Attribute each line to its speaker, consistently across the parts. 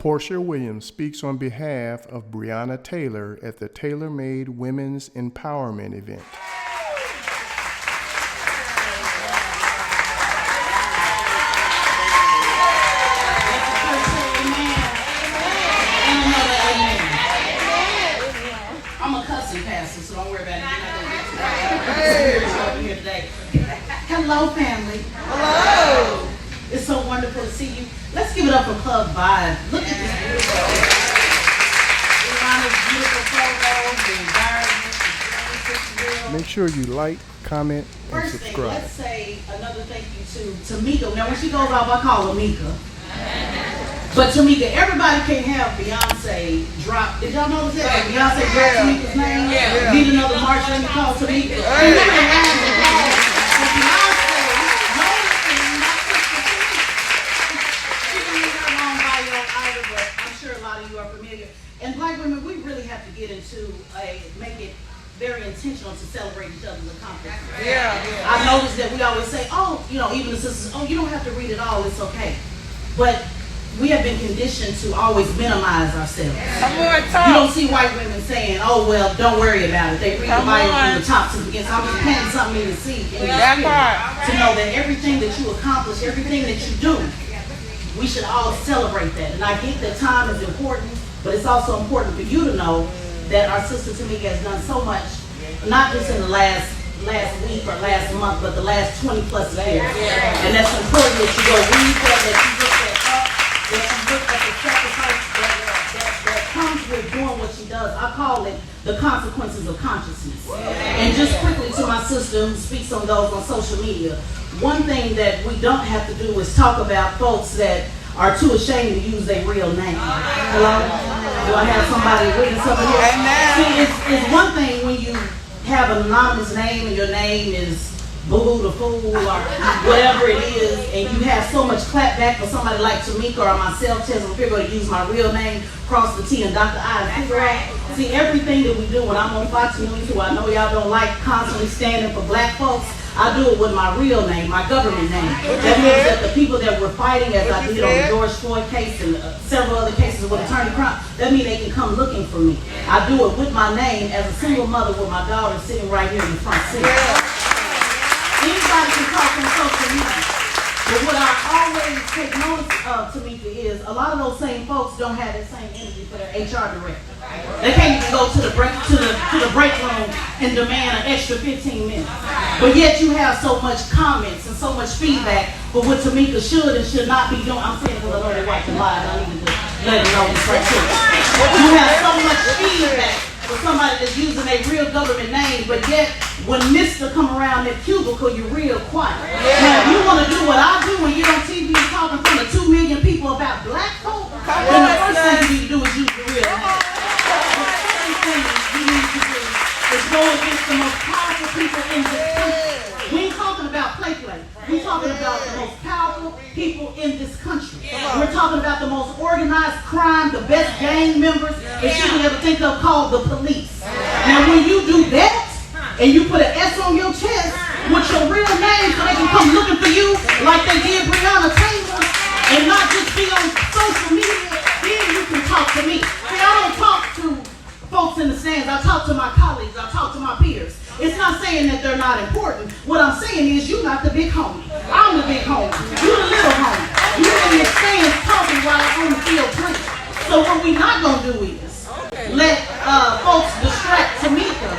Speaker 1: Porsha Williams speaks on behalf of Breonna Taylor at the Tailor-Made Women's Empowerment event.
Speaker 2: I'm a cussing pastor, so don't worry about it. Here today. Hello, family. Hello. It's so wonderful to see you. Let's give it up for Club Vibe. Look at this beautiful, beautiful photo, the environment.
Speaker 1: Make sure you like, comment, and
Speaker 2: First
Speaker 1: subscribe.
Speaker 2: thing, let's say another thank you to Tamika. Now, when she goes off, I call her Mika. But Tamika, everybody can't have Beyonce drop. Did y'all notice that? Beyonce dropped Tamika's name. Yeah. Need another march, let me call Tamika. And black women, we really have to get into make it very intentional to celebrate each other's accomplishments. Yeah. I noticed that we always say, oh, even the sisters, oh, you don't have to read it all, it's okay. But we have been conditioned to always minimize ourselves. You don't see white women saying, oh, well, don't worry about it. They read the Bible from the top to the beginning. So I'm just planting something in the seed in your spirit to know that everything that you accomplish, everything that you do, we should all celebrate that. And I get that time is important, but it's also important for you to know that our sister Tamika has done so much, not just in the last week or last month, but the last 20 plus years. And that's important that you go read that you look that up, that you look at the sacrifice that comes with doing what she does. I call it the consequences of consciousness. And just quickly to my sister who speaks on those on social media, one thing that we don't have to do is talk about folks that are too ashamed to use their real name. Hello? Do I have somebody witness over here? See, it's one thing when you have an anonymous name and your name is Boo-Boo the Fool or whatever it is, and you have so much clapback for somebody like Tamika or myself, Tesla Figure, to use my real name, cross the T and dot the I and figure out. See, everything that we do when I'm on Fox News, who I know y'all don't like constantly standing for black folks, I do it with my real name, my government name. That means that the people that we're fighting, as I did on the George Floyd case and several other cases with Attorney Crump, that means they can come looking for me. I do it with my name as a single mother with my daughter sitting right here in the front seat. Anybody can talk on social media. But what I always take notice of, Tamika, is a lot of those same folks don't have that same energy for their HR director. They can't even go to the break room and demand an extra 15 minutes. But yet you have so much comments and so much feedback for what Tamika should and should not be doing. I'm saying because I know they're watching live. I need to let them know this right here. You have so much feedback for somebody that's using a real government name, but yet when Mr. come around that cubicle, you're real quiet. Now, if you want to do what I do when you're on TV and talking in front of 2 million people about black folk, then the first thing you need to do is use the real name. The second thing you need to do is go against the most powerful people in this country. We ain't talking about play. We're talking about the most powerful people in this country. We're talking about the most organized crime, the best gang members that you can ever think of, called the police. Now, when you do that, and you put an S on your chest with your real name so they can come looking for you like they did Breonna Taylor, and not just be on social media, then you can talk to me. See, I don't talk to folks in the stands. I talk to my colleagues. I talk to my peers. It's not saying that they're not important. What I'm saying is you're not the big homie. I'm the big homie. You're the little homie. You're in the stands talking while I'm on the field playing. So what we're not going to do is let folks distract Tamika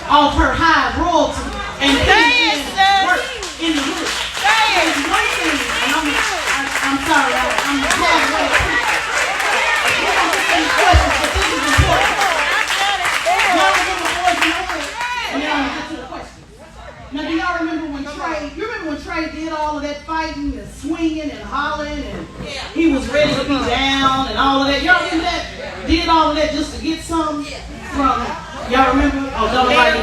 Speaker 2: off her high royalty and then work in the hood. There's one thing, and I'm sorry, I'm going away. We're going to get these questions, but this is important. Y'all remember boys in the hood? And then I'm going to get to the questions. Now, do y'all remember when Trey did all of that fighting and swinging and hollering and he was ready to be down and all of that? Y'all remember that? Did all of that just to get some from... Y'all remember? Oh, don't nobody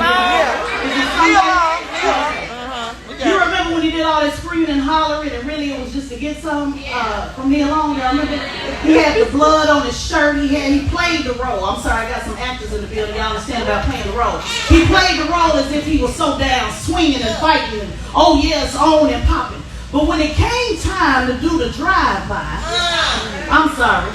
Speaker 2: You remember when he did all that screaming and hollering and really it was just to get some from Neil Long? Y'all remember? He had the blood on his shirt. He played the role. I'm sorry, I got some actors in the building. Y'all understand about playing the role. He played the role as if he was so down, swinging and fighting and oh yes, on and popping. But when it came time to do the drive-by, I'm sorry,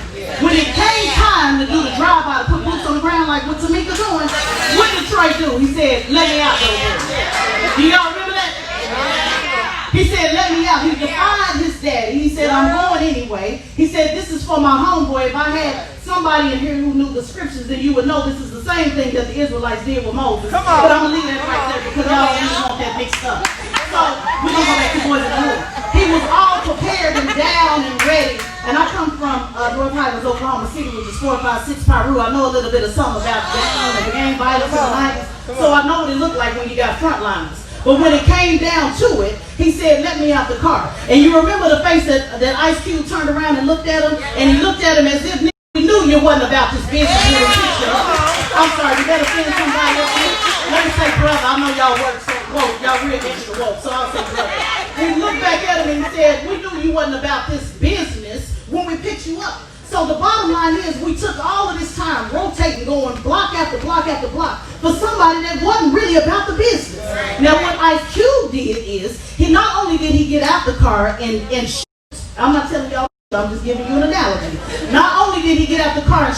Speaker 2: When it came time to do the drive-by, to put boots on the ground like what Tamika doing, what did Trey do? He said, let me out, though. Do y'all remember that? He said, let me out. He defied his daddy. He said, I'm going anyway. He said, this is for my homeboy. If I had somebody in here who knew the scriptures, then you would know this is the same thing that the Israelites did with Moses. But I'm going to leave that right there because y'all don't even want that mixed up. So we're going to go back to Boys in the Hood. He was all prepared and down and ready. And I come from North Highlands, Oklahoma City, which is 456 Piru. I know a little bit of something about the gang violence in the 90s. So I know what it looked like when you got frontliners. But when it came down to it, he said, let me out the car. And you remember the face that Ice Cube turned around and looked at him? And he looked at him as if he knew you wasn't about this business. I'm sorry, you better send somebody else. Let me say brother, I know y'all work so woke, y'all real extra woke, so I'll say brother. He looked back at him and he said, we knew you wasn't about this business when we picked you up. So the bottom line is we took all of this time rotating, going block after block after block for somebody that wasn't really about the business. Now what Ice Cube did is, he not only did he get out the car and I'm not telling y'all, I'm just giving you an analogy. Not only did he get out the car and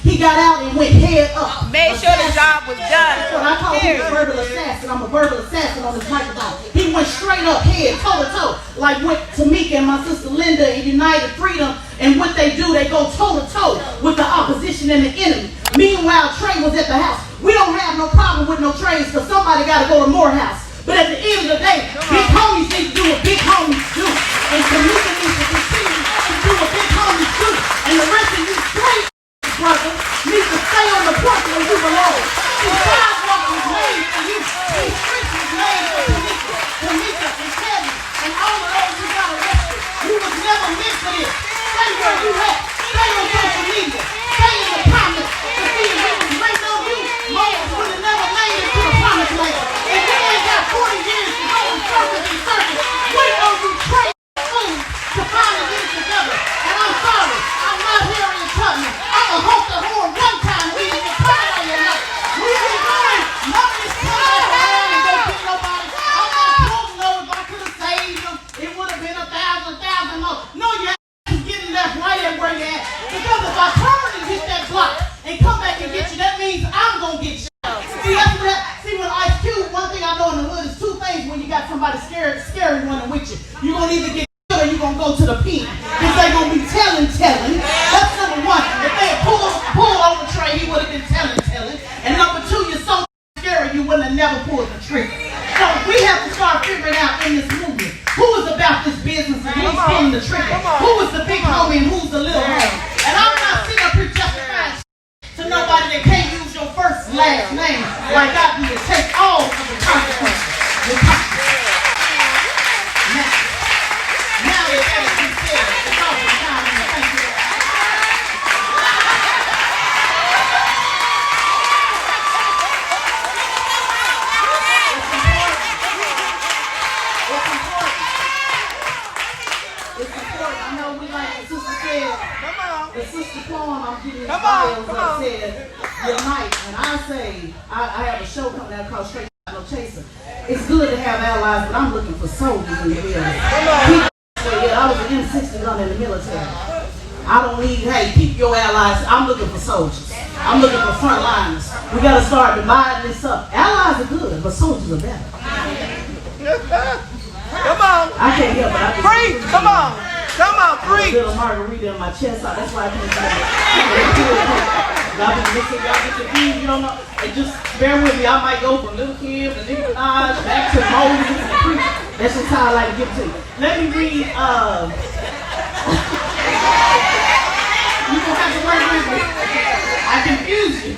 Speaker 2: he got out and went head up.
Speaker 3: Made sure the job was done.
Speaker 2: When I call him a verbal assassin, I'm a verbal assassin on this microphone. He went straight up, head, toe to toe, like what Tamika and my sister Linda and United Freedom, and what they do, they go toe to toe with the opposition and the enemy. Meanwhile, Trey was at the house. We don't have no problem with no trades because somebody got to go to Morehouse. But at the end of the day, big homies need to do what big homies do. And Tamika needs to continue to do what big homies do. And the rest of you straight brother need to stay on the porch where you belong. These sidewalks was made for you. These streets was made for Tamika and Kevin and all of those who got arrested. You was never meant for this. Stay where you at. Stay on social media. Stay in the comments. To see if we was waiting on you, Moses would have never made it to the promised land. And we ain't got 40 years to go in circles and circles. Waiting on you train food to finally get it together. And I'm sorry, I'm not Harriet Tubman. I'm a host of horn one time. We didn't get caught on your life. We ain't going none of this time around and go get nobody. I'm not supposed to know if I could have saved them. It would have been 1,000 more. No, your ass is getting left right at where you're at. Because if I turn and hit that block and come back and get you, that means I'm going to get you. See, that's what see, with Ice Cube, one thing I know in the hood is two things when you got somebody scary running with you. You're going to either get killed or you're going to go to the pen. Because they're going to be telling. That's number one. If they had pulled over Trey, he would have been telling. And number two, you're so scary you wouldn't have never pulled the trigger. So we have to start figuring out in this movement who is about this business and who's getting the trigger. Who is the big homie and who's the little homie. And I'm not sitting up here justifying to nobody that can't use your first last name like I do. Take all of the consequences. Now that everything's said, it's all the time. Thank you. It's important. I know we like the sister said. The sister poem I'm giving you bios that said unite. And I say, I have a show coming out called Straight No Chaser. It's good to have allies, but I'm looking for soldiers in the building. People say, yeah, I was an M60 gun in the military. I don't need, hey, keep your allies. I'm looking for soldiers. I'm looking for frontliners. We got to start dividing this up. Allies are good, but soldiers are better.
Speaker 3: Come on.
Speaker 2: I can't help it.
Speaker 3: Preach. Come on. Come on, preach.
Speaker 2: A little margarita in my chest. That's why I can't say it. Y'all been mixing, y'all get confused. You don't know. And just bear with me. I might go from Little Kim to Nicki Minaj back to Moses and preach. That's just how I like to give it to you. Let me read. You gonna have to work with me. I confuse you.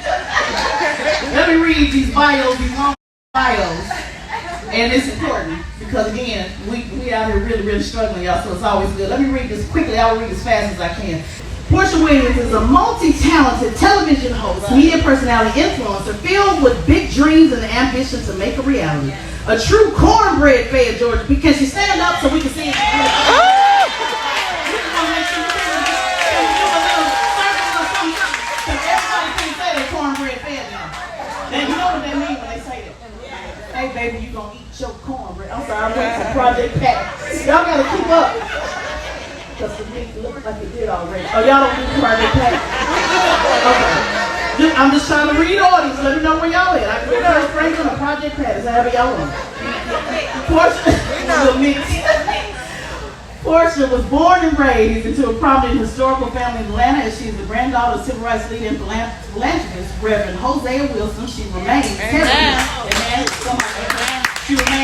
Speaker 2: Let me read these bios, these long bios. And it's important because, again, we out here really struggling, y'all, so it's always good. Let me read this quickly. I will read as fast as I can. Porsha Williams is a multi-talented television host, media personality, influencer, filled with big dreams and the ambition to make a reality. A true cornbread fed Georgia. Can she stand up so we can see it? And you know what they mean when they say that. Hey baby, you gonna eat your cornbread. I'm sorry, I'm waiting for Project Pat. Y'all gotta keep up. Because It looks like it did already. Oh, y'all don't do the Project Pat? Okay. I'm just trying to read audience. Let me know where y'all at. I can go to Franklin or Project Pat. Is that however y'all want? Porsha was born and raised into a prominent historical family in Atlanta, as she is the granddaughter of civil rights leader and philanthropist Reverend Hosea Wilson. She remains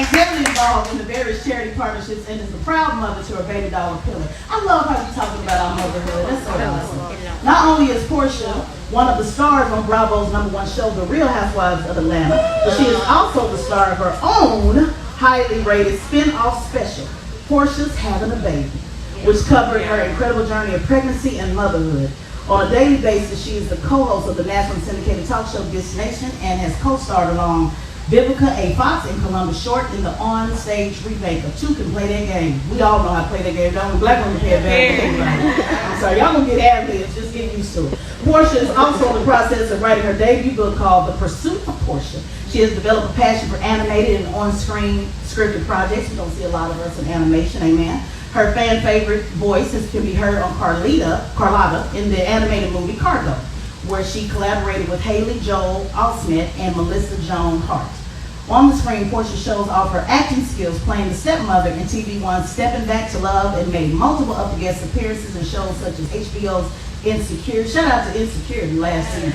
Speaker 2: heavily involved in the various charity partnerships and is a proud mother to her baby daughter Pillar. I love how you're talking about our motherhood. That's so awesome. Not only is Porsha one of the stars on Bravo's #1 show, The Real Housewives of Atlanta, but she is also the star of her own highly rated spin-off special, Porsha's Having a Baby, which covered her incredible journey of pregnancy and motherhood. On a daily basis, she is the co-host of the nationally syndicated talk show This Nation and has co-starred along Vivica A. Fox and Columbus Short in the on-stage remake of Two Can Play That Game. We all know how to play that game, don't we? Black women play it better than anybody. I'm sorry, y'all gonna get ad-libs, just get used to it. Porsha is also in the process of writing her debut book called The Pursuit of Porsha. She has developed a passion for animated and on-screen scripted projects. We don't see a lot of us in animation, amen. Her fan favorite voice can be heard on Carlotta in the animated movie Cargo, where she collaborated with Haley Joel Osment and Melissa Joan Hart. On the screen, Porsha shows off her acting skills playing the stepmother in TV1's Stepping Back to Love and made multiple other guest appearances in shows such as HBO's Insecure. Shout out to Insecure last season.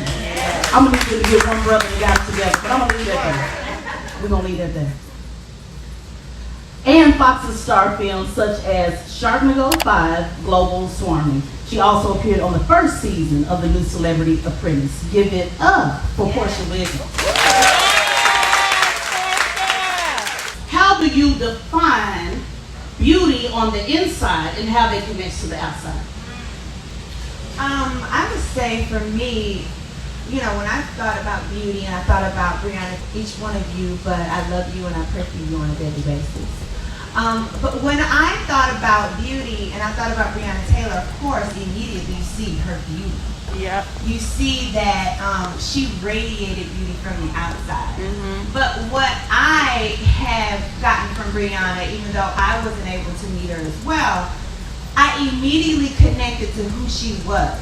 Speaker 2: I'm going to need you to get one brother and got it together, but I'm going to leave that there. We're going to leave that there. And Fox's star films such as Sharknado 5, Global Swarming. She also appeared on the first season of the new Celebrity Apprentice. Give it up for Porsha Williams. How do you define beauty on the inside and how they connect to the outside?
Speaker 4: I would say for me, you know, when I thought about beauty and I thought about Breonna, each one of you, but I love you and I pray for you on a daily basis. But when I thought about beauty and I thought about Breonna Taylor, of course, immediately you see her beauty.
Speaker 3: Yep.
Speaker 4: You see that she radiated beauty from the outside.
Speaker 3: Mm-hmm.
Speaker 4: But what I have gotten from Breonna, even though I wasn't able to meet her as well, I immediately connected to who she was.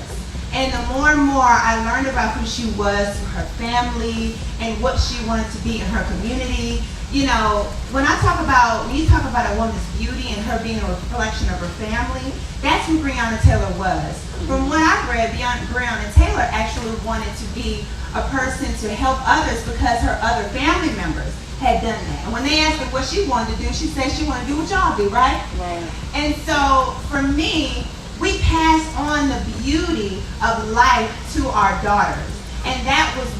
Speaker 4: And the more and more I learned about who she was, her family, and what she wanted to be in her community. You know, when you talk about a woman's beauty and her being a reflection of her family, that's who Breonna Taylor was. From what I've read, Breonna Taylor actually wanted to be a person to help others because her other family members had done that. And when they asked her what she wanted to do, she said she wanted to do what y'all do, right?
Speaker 3: Right.
Speaker 4: And so for me, we pass on the beauty of life to our daughters. And that is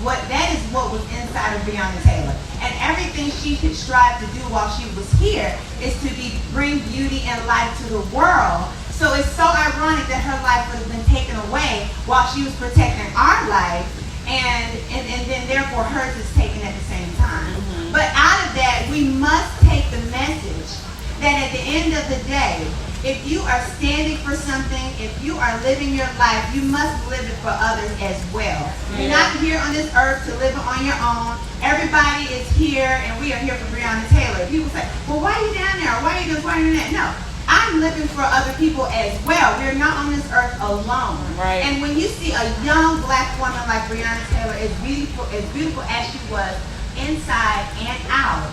Speaker 4: what was inside of Breonna Taylor. And everything she could strive to do while she was here is to bring beauty and life to the world. So it's so ironic that her life would have been taken away while she was protecting our life, and then therefore hers is taken at the same time. Mm-hmm. But out of that, we must take the message that at the end of the day, if you are standing for something, if you are living your life, you must live it for others as well. Yeah. You're not here on this earth to live it on your own. Everybody is here, and we are here for Breonna Taylor. People say, well, why are you down there? Why are you this? Why are you that? No. I'm living for other people as well. We're not on this earth alone.
Speaker 3: Right.
Speaker 4: And when you see a young black woman like Breonna Taylor, as beautiful as she was, inside and out,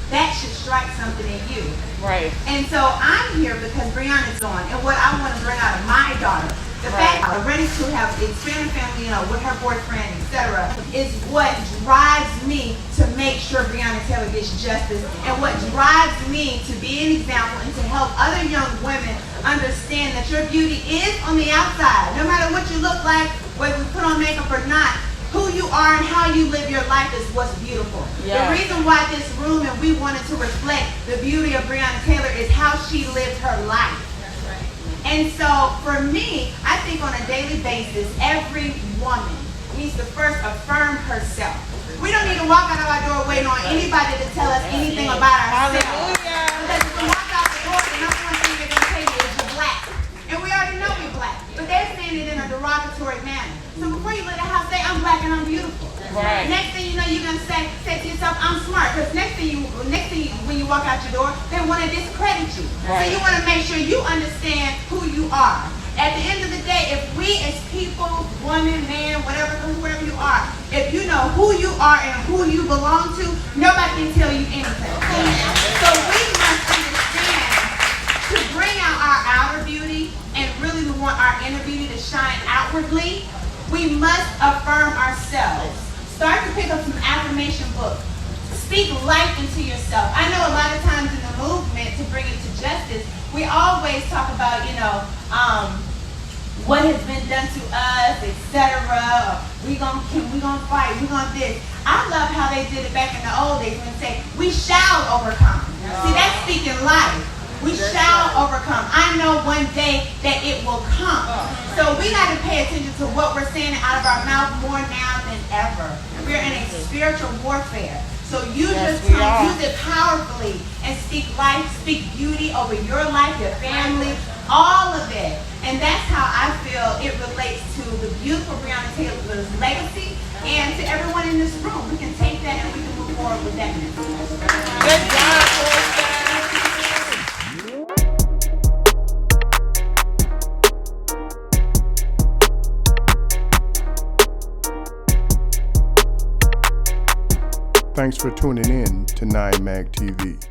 Speaker 4: that should strike something in you.
Speaker 3: Right.
Speaker 4: And so I'm here because Breonna's on, and what I want to bring out of my daughter, the fact that I'm ready to have expanded family, you know, with her boyfriend, etc., is what drives me to make sure Breonna Taylor gets justice, and what drives me to be an example and to help other young women understand that your beauty is on the outside. No matter what you look like, whether you put on makeup or not, who you are and how you live your life is what's beautiful. Yeah. The reason why this room and we wanted to reflect the beauty of Breonna Taylor is how she lived her life. That's right. And so for me, I think on a daily basis, every woman needs to first affirm herself. We don't need to walk out of our door waiting on anybody to tell us anything about ourselves. Because if we walk out the door, the number one thing they're going to tell you is you're black. And we already know we're black. But they're saying it in a derogatory manner. So before you leave the house, say, I'm black and I'm beautiful.
Speaker 3: Right.
Speaker 4: Next thing you know, you're going to say to yourself, I'm smart. Because next thing when you walk out your door, they want to discredit you. Right. So you want to make sure you understand who who you are. At the end of the day, if we as people, woman, man, whatever, whoever you are, if you know who you are and who you belong to, nobody can tell you anything. So we must understand to bring out our outer beauty and really we want our inner beauty to shine outwardly, we must affirm ourselves. Start to pick up some affirmation books. Speak life into yourself. I know a lot of times in the movement to bring it to justice, we always talk about, what has been done to us, etc. We gonna fight, we gonna this. I love how they did it back in the old days when they say, we shall overcome. See, that's speaking life. We shall overcome. I know one day that it will come. So we got to pay attention to what we're saying out of our mouth more now than ever. We're in a spiritual warfare. So use your tongue, use it powerfully, and speak life, speak beauty over your life, your family, all of it. And that's how I feel it relates to the beautiful Breonna Taylor's legacy and to everyone in this room. We can take that and we can move forward with that message.
Speaker 3: Good job, Porsha.
Speaker 1: Thanks for tuning in to 9 Mag TV.